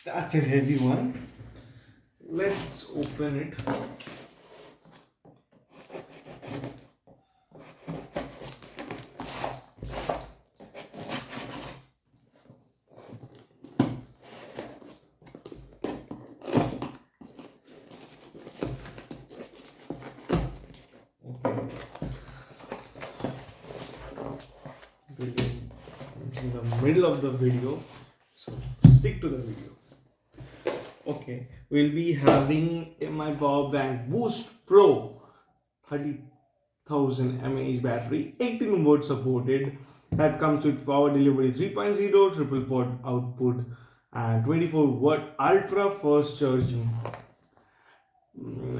That's a heavy one. Let's open it. In the middle of the video, so stick to the video. Okay, we'll be having my power bank Boost Pro 30,000 mAh battery, 18 volts supported. That comes with power delivery 3.0, triple port output, and 24-watt ultra fast charging.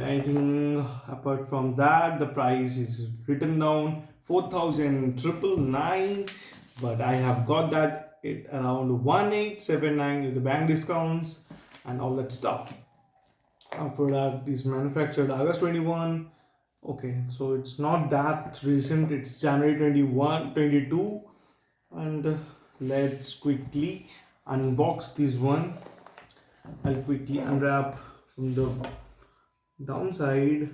I think apart from that, the price is written down 4,999, but I have got that at around 1,879 with the bank discounts and all that stuff. Our product is manufactured August 21. Okay, so it's not that recent, it's January 21, 22. And let's quickly unbox this one. I'll quickly unwrap from the downside.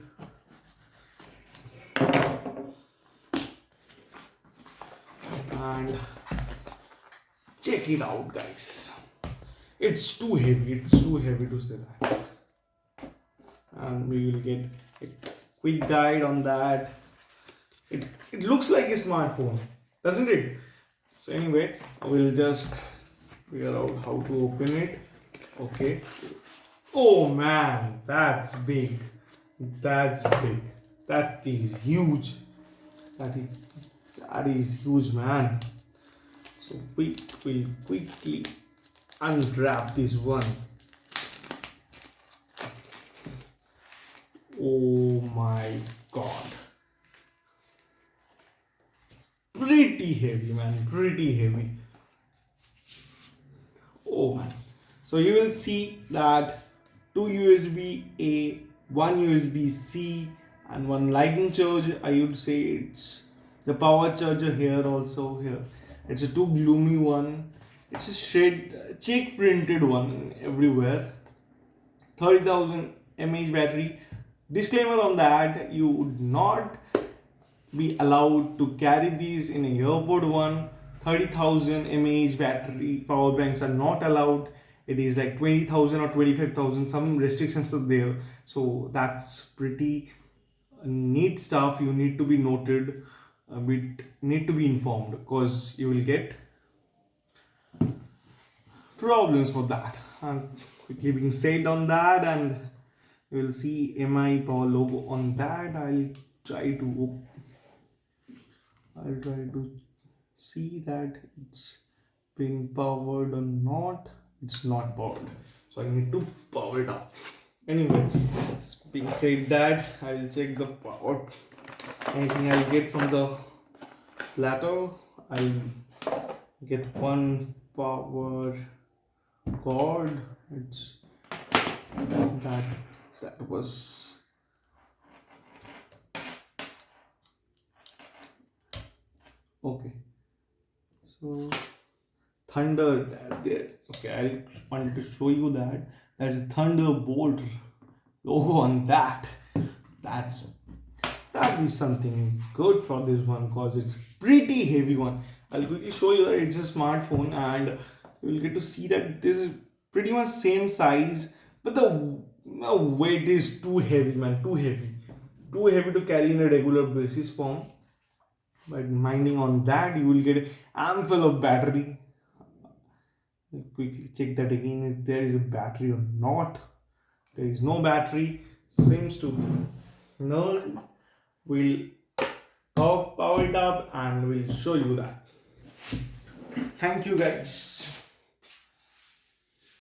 And check it out, guys. It's too heavy to say that. And we will get a quick guide on that. It looks like a smartphone, doesn't it? So anyway, I will just figure out how to open it. Okay. Oh man, that's big. That is huge. That is huge, man. So we will quickly unwrap this one. Oh my god. Pretty heavy, man. Pretty heavy. Oh man. So you will see that 2 USB A, 1 USB C, and 1 lightning charge. I would say it's the power charger here also here. It's a too gloomy one. It's a check printed one everywhere. 30,000 mAh battery. Disclaimer on that: you would not be allowed to carry these in a airport one. 30,000 mAh battery power banks are not allowed. It is like 20,000 or 25,000. Some restrictions are there. So that's pretty neat stuff. You need to be noted. Need to be informed because you will get problems for that. And quickly being said on that, and you will see MI power logo on that. I'll try to see that it's being powered or not. It's not powered, so I need to power it up. Anyway, being said that, I'll check the power. Anything I'll get from the platter, I'll get one power cord. It's that was okay. So thunder there. Okay, I wanted to show you that there's a thunderbolt logo on that. That is something good for this one because it's pretty heavy one. I'll quickly show you that it's a smartphone, and you will get to see that this is pretty much same size, but the weight is too heavy, man. Too heavy to carry in a regular basis form. But minding on that, you will get ample of battery. Quickly check that again if there is a battery or not. There is no battery. Seems to be null. We'll power it up and we'll show you that. Thank you, guys.